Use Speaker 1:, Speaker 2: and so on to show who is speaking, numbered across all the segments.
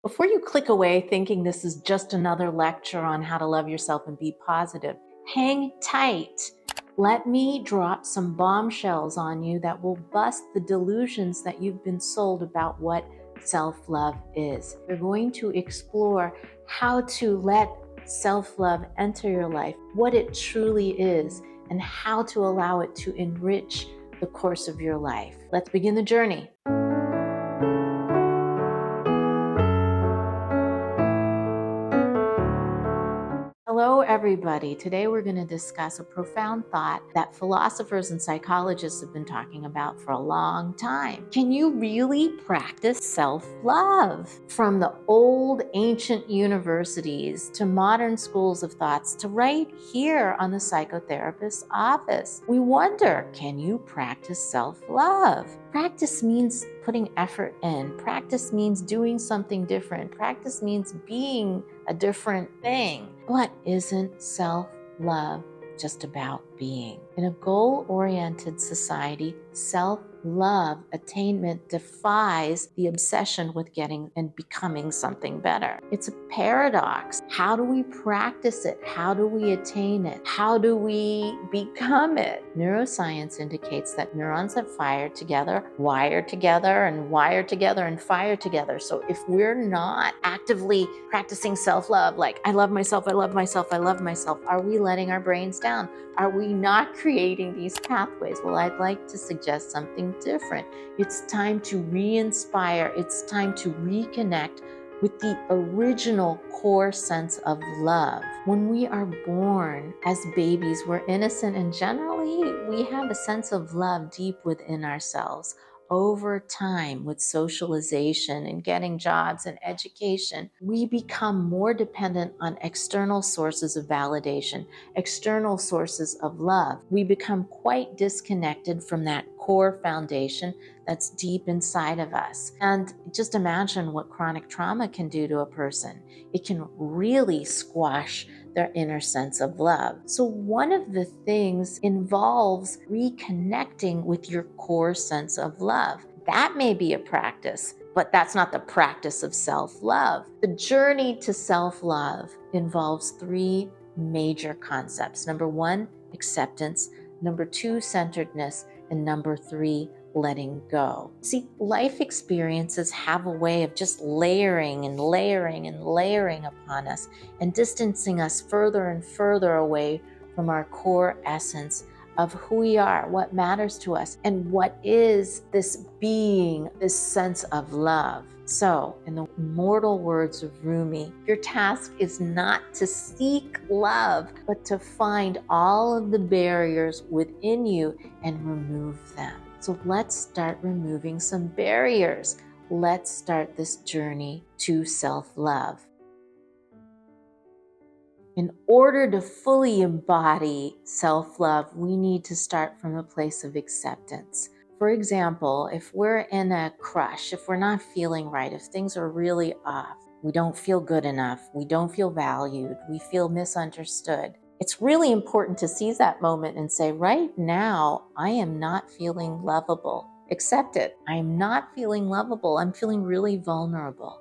Speaker 1: Before you click away thinking this is just another lecture on how to love yourself and be positive, hang tight. Let me drop some bombshells on you that will bust the delusions that you've been sold about what self-love is. We're going to explore how to let self-love enter your life, what it truly is, and how to allow it to enrich the course of your life. Let's begin the journey. Hello, everybody. Today we're going to discuss a profound thought that philosophers and psychologists have been talking about for a long time. Can you really practice self-love? From the old ancient universities to modern schools of thoughts to right here on the psychotherapist's office, we wonder, can you practice self-love? Practice means putting effort in. Practice means doing something different. Practice means being a different thing. But isn't self-love just about being? In a goal-oriented society, self-love attainment defies the obsession with getting and becoming something better. It's a paradox. How do we practice it? How do we attain it? How do we become it? Neuroscience indicates that neurons that fire together, wire together, and wire together, and fire together. So if we're not actively practicing self-love, like I love myself, I love myself, I love myself, are we letting our brains down? Are we not creating these pathways? Well, I'd like to suggest something different. It's time to re-inspire. It's time to reconnect with the original core sense of love. When we are born as babies, we're innocent and generally we have a sense of love deep within ourselves. Over time, with socialization and getting jobs and education, we become more dependent on external sources of validation, external sources of love. We become quite disconnected from that core foundation that's deep inside of us. And just imagine what chronic trauma can do to a person. It can really squash their inner sense of love. So one of the things involves reconnecting with your core sense of love. That may be a practice, but that's not the practice of self-love. The journey to self-love involves three major concepts. Number one, acceptance. Number two, centeredness. And number three, letting go. See, life experiences have a way of just layering and layering and layering upon us and distancing us further and further away from our core essence of who we are, what matters to us, and what is this being, this sense of love. So, in the immortal words of Rumi, your task is not to seek love, but to find all of the barriers within you and remove them. So let's start removing some barriers. Let's start this journey to self-love. In order to fully embody self-love, we need to start from a place of acceptance. For example, if we're in a crush, if we're not feeling right, if things are really off, we don't feel good enough, we don't feel valued, we feel misunderstood. It's really important to seize that moment and say, right now, I am not feeling lovable. Accept it. I'm not feeling lovable. I'm feeling really vulnerable.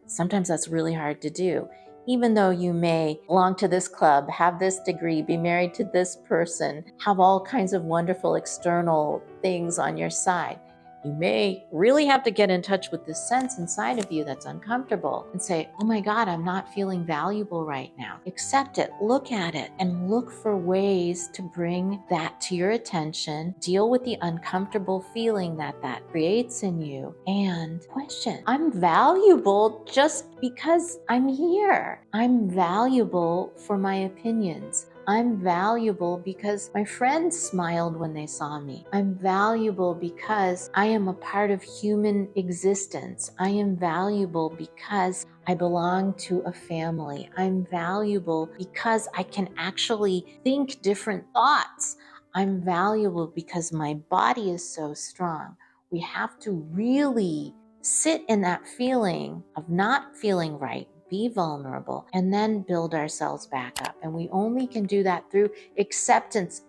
Speaker 1: Sometimes that's really hard to do. Even though you may belong to this club, have this degree, be married to this person, have all kinds of wonderful external things on your side, you may really have to get in touch with this sense inside of you that's uncomfortable and say, oh my God, I'm not feeling valuable right now. Accept it, look at it, and look for ways to bring that to your attention, deal with the uncomfortable feeling that that creates in you, and question, I'm valuable just because I'm here. I'm valuable for my opinions. I'm valuable because my friends smiled when they saw me. I'm valuable because I am a part of human existence. I am valuable because I belong to a family. I'm valuable because I can actually think different thoughts. I'm valuable because my body is so strong. We have to really sit in that feeling of not feeling right, be vulnerable, and then build ourselves back up. And we only can do that through acceptance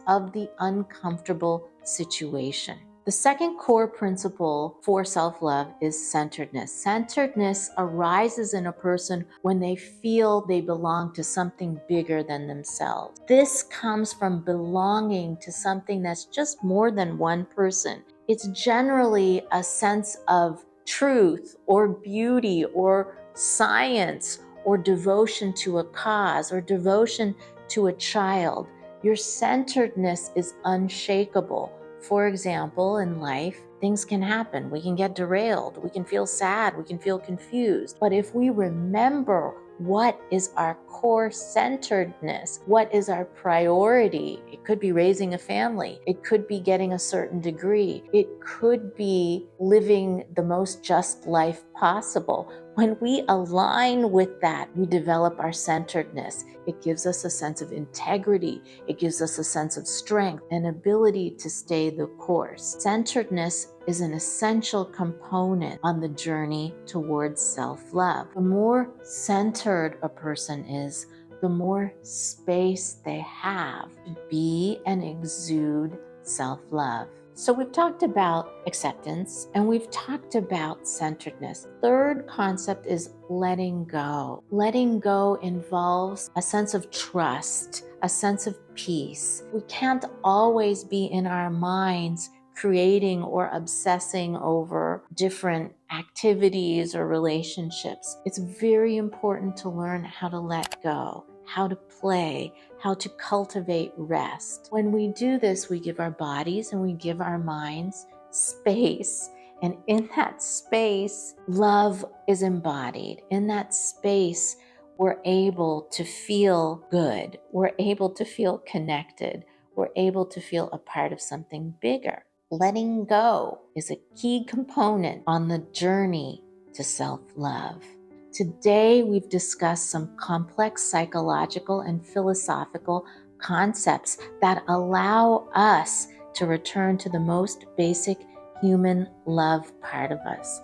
Speaker 1: of the uncomfortable situation. The second core principle for self-love is centeredness. Centeredness arises in a person when they feel they belong to something bigger than themselves. This comes from belonging to something that's just more than one person. It's generally a sense of truth or beauty or science or devotion to a cause or devotion to a child. Your centeredness is unshakable. For example, in life, things can happen. We can get derailed. We can feel sad. We can feel confused. But if we remember what is our core centeredness, what is our priority, it could be raising a family. It could be getting a certain degree. It could be living the most just life possible. When we align with that, we develop our centeredness. It gives us a sense of integrity. It gives us a sense of strength and ability to stay the course. Centeredness is an essential component on the journey towards self-love. The more centered a person is, the more space they have to be and exude self-love. So we've talked about acceptance and we've talked about centeredness. Third concept is letting go. Letting go involves a sense of trust, a sense of peace. We can't always be in our minds creating or obsessing over different activities or relationships. It's very important to learn how to let go, how to play, how to cultivate rest. When we do this, we give our bodies and we give our minds space. And in that space, love is embodied. In that space, we're able to feel good. We're able to feel connected. We're able to feel a part of something bigger. Letting go is a key component on the journey to self-love. Today, we've discussed some complex psychological and philosophical concepts that allow us to return to the most basic human love part of us.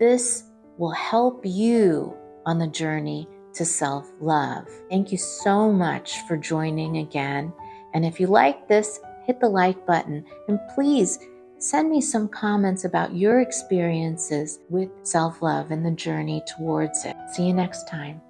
Speaker 1: This will help you on the journey to self-love. Thank you so much for joining again. And if you like this, hit the like button and please send me some comments about your experiences with self-love and the journey towards it. See you next time.